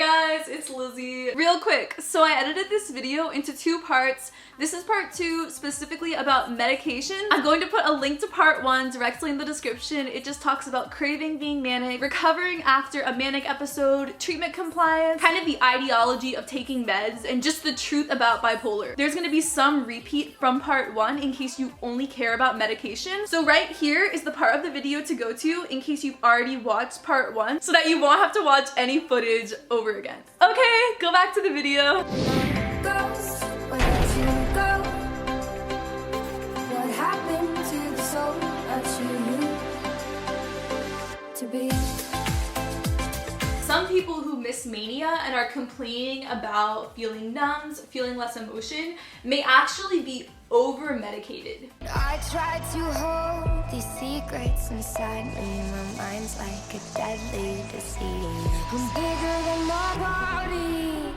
guys, it's Lizzie. Real quick, so I edited this video into 2 parts. This is part 2, specifically about medication. I'm going to put a link to part 1 directly in the description. It just talks about craving being manic, recovering after a manic episode, treatment compliance, kind of the ideology of taking meds, and just the truth about bipolar. There's gonna be some repeat from part 1 in case you only care about medication. So right here is the part of the video to go to in case you've already watched part 1 so that you won't have to watch any footage over again. Okay, go back to the video. Some people who miss mania and are complaining about feeling numbed, feeling less emotion, may actually be over-medicated. I try to hold these secrets inside me. My mind's like a deadly disease. I'm bigger than my body.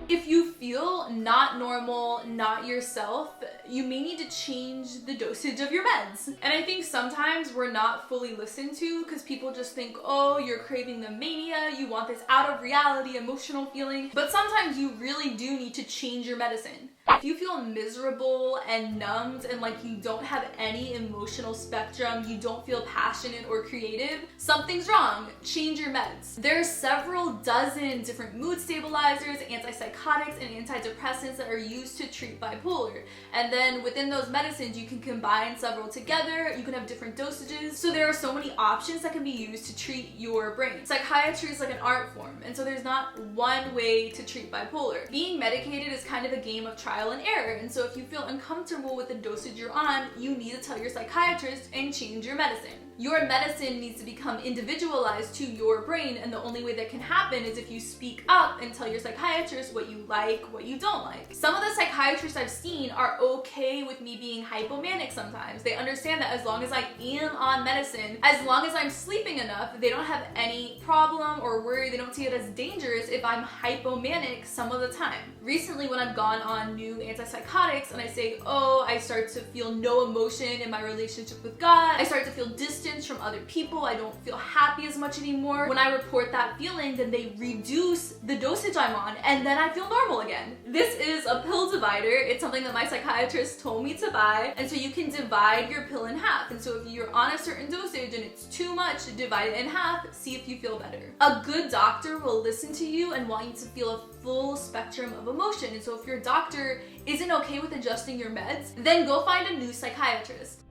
If you feel not normal, not yourself, you may need to change the dosage of your meds. And I think sometimes we're not fully listened to because people just think, oh, you're craving the mania, you want this out of reality emotional feeling. But sometimes you really do need to change your medicine. If you feel miserable and numbed and like you don't have any emotional spectrum, you don't feel passionate or creative, something's wrong. Change your meds. There are several dozen different mood stabilizers, antipsychotics, and antidepressants that are used to treat bipolar. And then within those medicines, you can combine several together. You can have different dosages. So there are so many options that can be used to treat your brain. Psychiatry is like an art form, and so there's not one way to treat bipolar. Being medicated is kind of a game of trial and error, and so if you feel uncomfortable with the dosage you're on, you need to tell your psychiatrist and change your medicine. Your medicine needs to become individualized to your brain, and the only way that can happen is if you speak up and tell your psychiatrist what you like, what you don't like. Some of the psychiatrists I've seen are okay with me being hypomanic sometimes. They understand that as long as I am on medicine, as long as I'm sleeping enough, they don't have any problem or worry. They don't see it as dangerous if I'm hypomanic some of the time. Recently, when I've gone on new antipsychotics and I say, oh, I start to feel no emotion in my relationship with God, I start to feel distant from other people, I don't feel happy as much anymore. When I report that feeling, then they reduce the dosage I'm on, and then I feel normal again. This is a pill divider. It's something that my psychiatrist told me to buy, and so you can divide your pill in half. And so if you're on a certain dosage and it's too much, divide it in half, see if you feel better. A good doctor will listen to you and want you to feel a full spectrum of emotion. And so if your doctor isn't okay with adjusting your meds, then go find a new psychiatrist.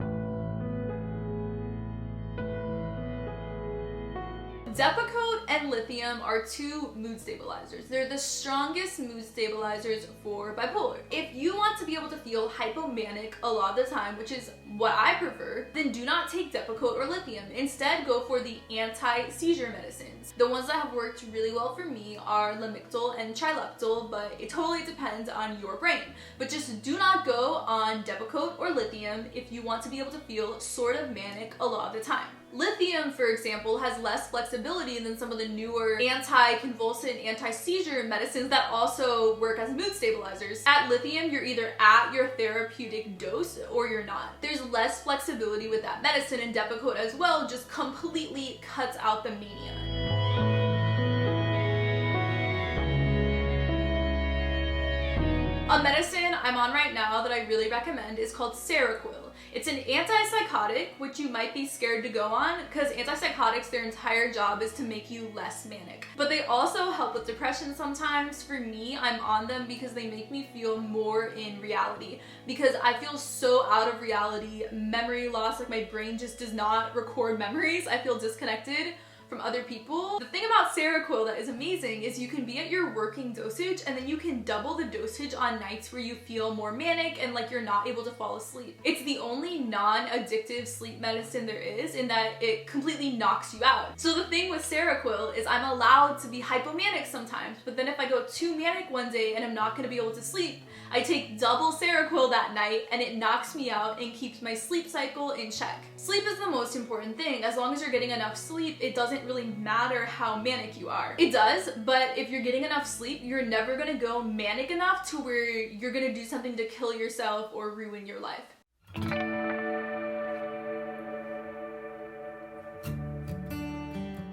Depakote and lithium are 2 mood stabilizers. They're the strongest mood stabilizers for bipolar. If you want to be able to feel hypomanic a lot of the time, which is what I prefer, then do not take Depakote or lithium. Instead, go for the anti-seizure medicines. The ones that have worked really well for me are Lamictal and Trileptal, but it totally depends on your brain. But just do not go on Depakote or lithium if you want to be able to feel sort of manic a lot of the time. Lithium, for example, has less flexibility than some of the newer anti-convulsant, anti-seizure medicines that also work as mood stabilizers. At lithium, you're either at your therapeutic dose or you're not. There's less flexibility with that medicine, and Depakote as well just completely cuts out the mania. A medicine I'm on right now that I really recommend is called seroquel. It's an antipsychotic, which you might be scared to go on because antipsychotics, their entire job is to make you less manic. But they also help with depression sometimes. For me, I'm on them because they make me feel more in reality, because I feel so out of reality, memory loss, like my brain just does not record memories. I feel disconnected from other people. The thing about seroquel that is amazing is you can be at your working dosage, and then you can double the dosage on nights where you feel more manic and like you're not able to fall asleep. It's the only non-addictive sleep medicine there is in that it completely knocks you out. So the thing with seroquel is I'm allowed to be hypomanic sometimes, but then if I go too manic one day and I'm not gonna be able to sleep, I take double seroquel that night and it knocks me out and keeps my sleep cycle in check. Sleep is the most important thing. As long as you're getting enough sleep, it doesn't really matter how manic you are. It does, but if you're getting enough sleep, you're never gonna go manic enough to where you're gonna do something to kill yourself or ruin your life.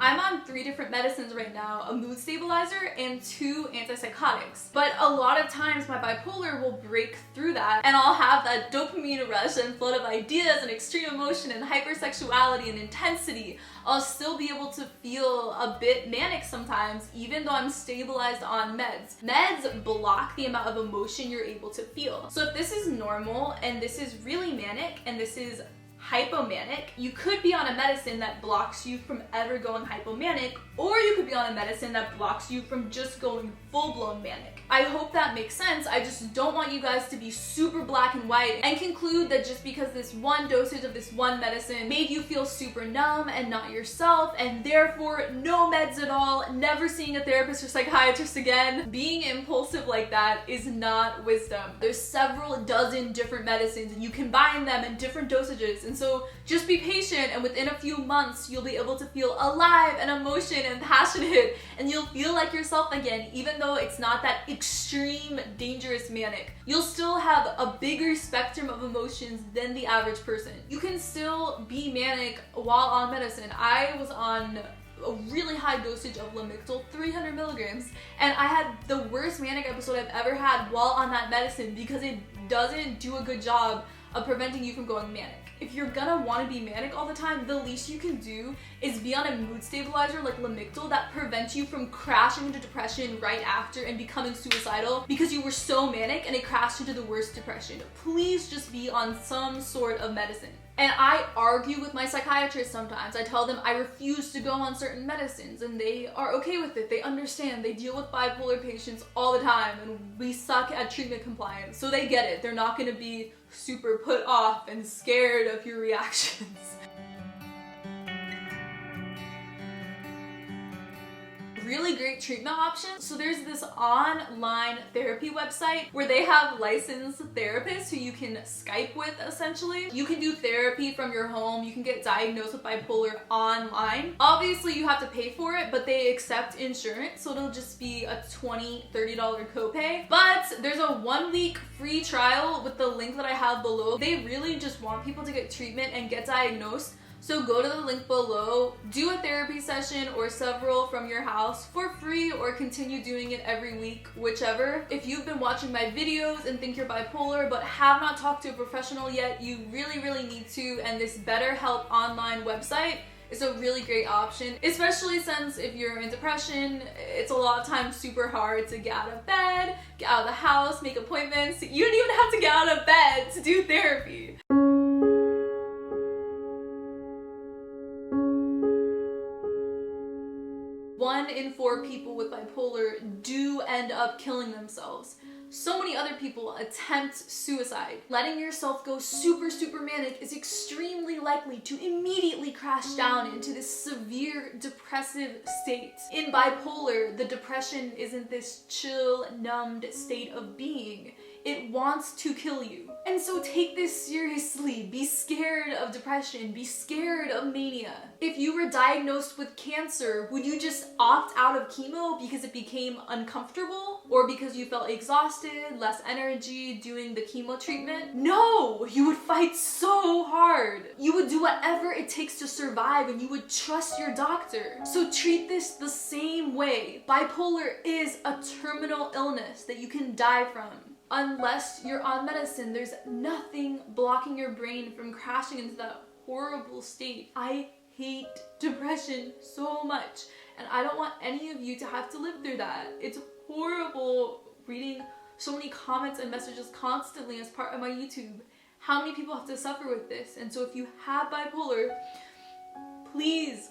I'm on 3 different medicines right now, a mood stabilizer and 2 antipsychotics. But a lot of times my bipolar will break through that and I'll have that dopamine rush and flood of ideas and extreme emotion and hypersexuality and intensity. I'll still be able to feel a bit manic sometimes, even though I'm stabilized on meds. Meds block the amount of emotion you're able to feel. So if this is normal and this is really manic and this is hypomanic, you could be on a medicine that blocks you from ever going hypomanic, or you could be on a medicine that blocks you from just going full-blown manic. I hope that makes sense. I just don't want you guys to be super black and white and conclude that just because this one dosage of this one medicine made you feel super numb and not yourself, and therefore no meds at all, never seeing a therapist or psychiatrist again. Being impulsive like that is not wisdom. There's several dozen different medicines and you combine them in different dosages, and so just be patient, and within a few months you'll be able to feel alive and emotion and passionate, and you'll feel like yourself again, even though it's not that extreme dangerous manic. You'll still have a bigger spectrum of emotions than the average person. You can still be manic while on medicine. I was on a really high dosage of Lamictal, 300 milligrams, and I had the worst manic episode I've ever had while on that medicine because it doesn't do a good job of preventing you from going manic. If you're gonna want to be manic all the time, the least you can do is be on a mood stabilizer like Lamictal that prevents you from crashing into depression right after and becoming suicidal because you were so manic and it crashed into the worst depression. Please just be on some sort of medicine. And I argue with my psychiatrist sometimes. I tell them I refuse to go on certain medicines and they are okay with it. They understand. They deal with bipolar patients all the time and we suck at treatment compliance. So they get it. They're not going to be super put off and scared of your reactions. Really great treatment options. So there's this online therapy website where they have licensed therapists who you can Skype with essentially. You can do therapy from your home. You can get diagnosed with bipolar online. Obviously you have to pay for it, but they accept insurance, so it'll just be a $20, $30 copay. But there's a 1-week free trial with the link that I have below. They really just want people to get treatment and get diagnosed. So go to the link below, do a therapy session or several from your house for free, or continue doing it every week, whichever. If you've been watching my videos and think you're bipolar but have not talked to a professional yet, you really need to, and this BetterHelp online website is a really great option, especially since if you're in depression, it's a lot of times super hard to get out of bed, get out of the house, make appointments. You don't even have to get out of bed to do therapy. 1 in 4 people with bipolar do end up killing themselves. So many other people attempt suicide. Letting yourself go super manic is extremely likely to immediately crash down into this severe depressive state. In bipolar, the depression isn't this chill, numbed state of being. It wants to kill you. And so take this seriously. Be scared of depression. Be scared of mania. If you were diagnosed with cancer, would you just opt out of chemo because it became uncomfortable? Or because you felt exhausted, less energy doing the chemo treatment? No! You would fight so hard. You would do whatever it takes to survive and you would trust your doctor. So treat this the same way. Bipolar is a terminal illness that you can die from. Unless you're on medicine, there's nothing blocking your brain from crashing into that horrible state. I hate depression so much, and I don't want any of you to have to live through that. It's horrible reading so many comments and messages constantly as part of my YouTube. How many people have to suffer with this? And so if you have bipolar, please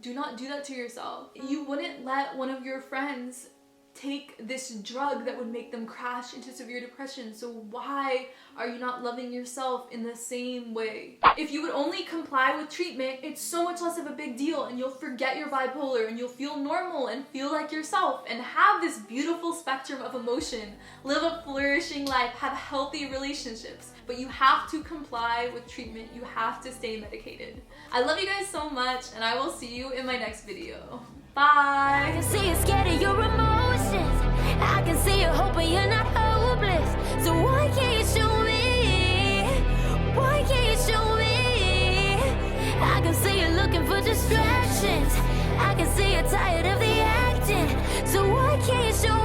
do not do that to yourself. You wouldn't let one of your friends take this drug that would make them crash into severe depression, so why are you not loving yourself in the same way? If you would only comply with treatment, it's so much less of a big deal, and you'll forget you're bipolar and you'll feel normal and feel like yourself and have this beautiful spectrum of emotion, live a flourishing life, have healthy relationships. But you have to comply with treatment. You have to stay medicated. I love you guys so much, and I will see you in my next video. Bye! I can see you scared of your emotions. I can see you hoping you're not hopeless. So why can't you show me? Why can't you show me? I can see you looking for just distractions. I can see you're tired of the acting, so why can't you show